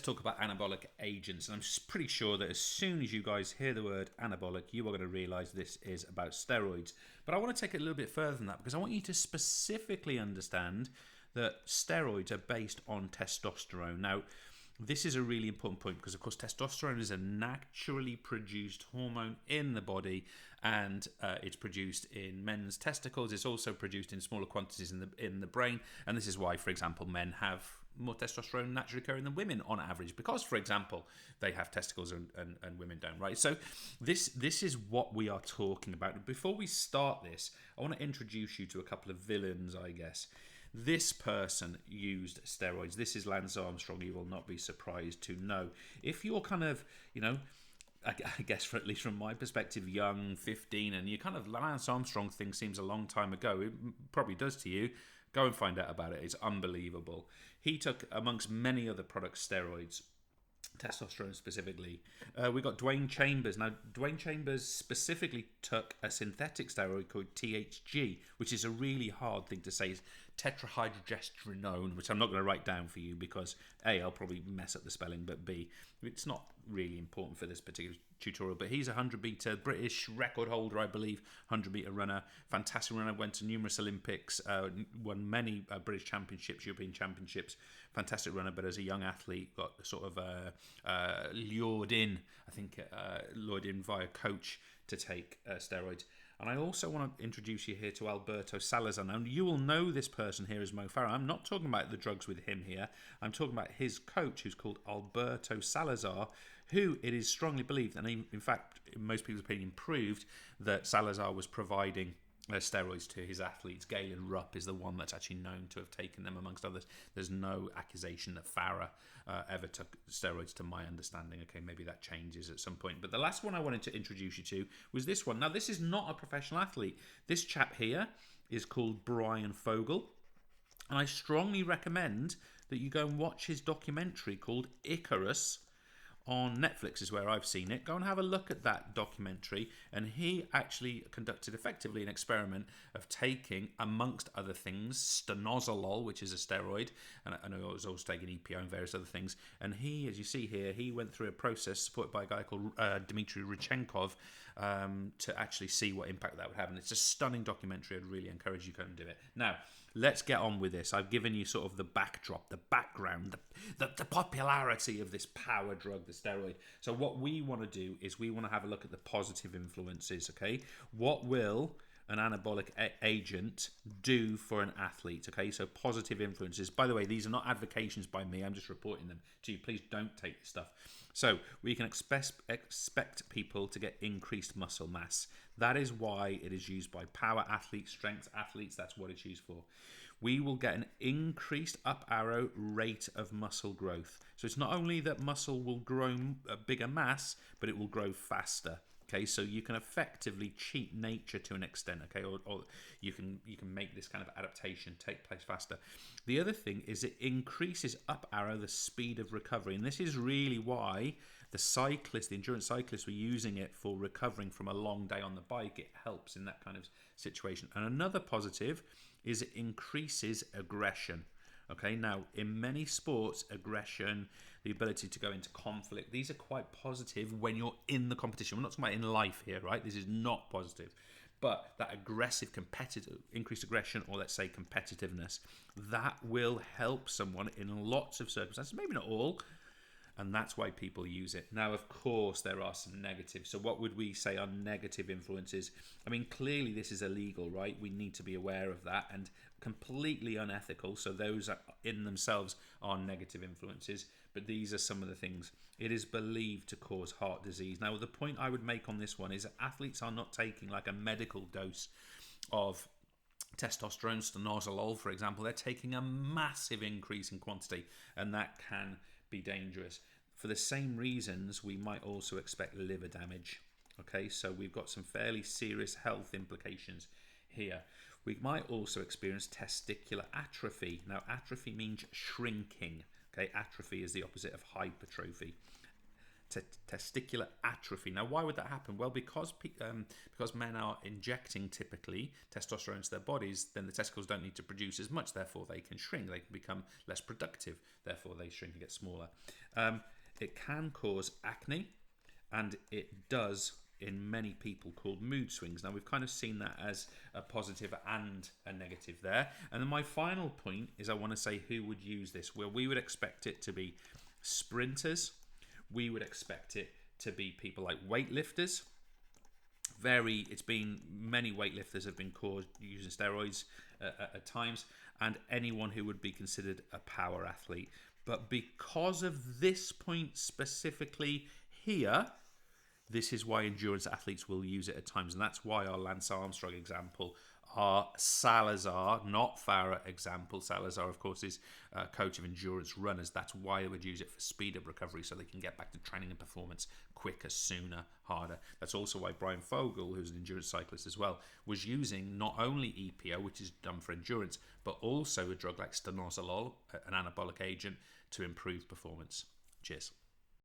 talk about anabolic agents. And I'm just pretty sure that as soon as you guys hear the word anabolic, you are going to realize this is about steroids. But I want to take it a little bit further than that, because I want you to specifically understand that steroids are based on testosterone. Now, this is a really important point because, of course, testosterone is a naturally produced hormone in the body, and it's produced in men's testicles. It's also produced in smaller quantities in the brain, and this is why, for example, men have more testosterone naturally occurring than women on average, because, for example, they have testicles and women don't, right? So this is what we are talking about. Before we start this, I want to introduce you to a couple of villains, I guess. This person used steroids. This is Lance Armstrong. You will not be surprised to know. If you're kind of, I guess, at least from my perspective, young, 15, and you kind of, Lance Armstrong thing seems a long time ago. It probably does to you. Go and find out about it. It's unbelievable. He took, amongst many other products, steroids. Testosterone specifically. We got Dwayne Chambers. Now, Dwayne Chambers specifically took a synthetic steroid called THG, which is a really hard thing to say. It's tetrahydrogesterone, which I'm not going to write down for you because A, I'll probably mess up the spelling, but B, it's not really important for this particular tutorial. But he's a 100-meter British record holder, I believe, 100-meter runner, fantastic runner, went to numerous Olympics, won many British championships, European championships, fantastic runner, but as a young athlete got sort of lured in via coach to take steroids. And I also want to introduce you here to Alberto Salazar. Now, you will know this person here as Mo Farah. I'm not talking about the drugs with him here. I'm talking about his coach, who's called Alberto Salazar, who it is strongly believed, and in fact, in most people's opinion, proved that Salazar was providing steroids to his athletes. Galen Rupp is the one that's actually known to have taken them, amongst others. There's no accusation that Farah ever took steroids, to my understanding. Okay, maybe that changes at some point. But the last one I wanted to introduce you to was this one. Now, this is not a professional athlete. This chap here is called Brian Fogel, and I strongly recommend that you go and watch his documentary called Icarus. On Netflix is where I've seen it. Go and have a look at that documentary. And he actually conducted effectively an experiment of taking, amongst other things, stanozolol, which is a steroid, and I know it was also taking EPO and various other things. And he, as you see here, he went through a process supported by a guy called Dmitry Rychenkov to actually see what impact that would have. And it's a stunning documentary. I'd really encourage you to go and do it. Now, let's get on with this. I've given you sort of the backdrop, the background, the popularity of this power drug, the steroid. So what we want to do is we want to have a look at the positive influences, okay? What will an anabolic agent do for an athlete, okay? So positive influences. By the way, these are not advocations by me. I'm just reporting them to you. Please don't take this stuff. So we can expect people to get increased muscle mass. That is why it is used by power athletes, strength athletes. That's what it's used for. We will get an increased up arrow rate of muscle growth. So it's not only that muscle will grow a bigger mass, but it will grow faster. Okay, so you can effectively cheat nature to an extent, okay, or you can make this kind of adaptation take place faster. The other thing is it increases up arrow the speed of recovery, and this is really why the endurance cyclists were using it for recovering from a long day on the bike. It helps in that kind of situation. And another positive is it increases aggression. Okay, now in many sports, aggression, the ability to go into conflict, these are quite positive when you're in the competition. We're not talking about in life here, right? This is not positive. But that aggressive, competitive, increased aggression, or let's say competitiveness, that will help someone in lots of circumstances, maybe not all, and that's why people use it. Now, of course, there are some negatives. So what would we say are negative influences? I mean, clearly this is illegal, right? We need to be aware of that, and completely unethical. So those are, in themselves are negative influences. But these are some of the things. It is believed to cause heart disease. Now, the point I would make on this one is that athletes are not taking like a medical dose of testosterone, stanozolol, for example. They're taking a massive increase in quantity, and that can be dangerous. For the same reasons, we might also expect liver damage. Okay, so we've got some fairly serious health implications here. We might also experience testicular atrophy. Now, atrophy means shrinking. Okay, atrophy is the opposite of hypertrophy. testicular atrophy. Now, why would that happen? Well, because men are injecting typically testosterone into their bodies, then the testicles don't need to produce as much. Therefore, they can shrink. They can become less productive. Therefore, they shrink and get smaller. It can cause acne, and it does in many people called mood swings. Now, we've kind of seen that as a positive and a negative there. And then my final point is I want to say who would use this. Well, we would expect it to be sprinters. We would expect it to be people like weightlifters. It's been many weightlifters have been caught using steroids at times, and anyone who would be considered a power athlete. But because of this point specifically here, this is why endurance athletes will use it at times, and that's why our Lance Armstrong example, our Salazar, not Farah example. Salazar, of course, is a coach of endurance runners. That's why they would use it for speed up recovery, so they can get back to training and performance quicker, sooner, harder. That's also why Brian Fogel, who's an endurance cyclist as well, was using not only EPO, which is done for endurance, but also a drug like stanozolol, an anabolic agent, to improve performance. Cheers.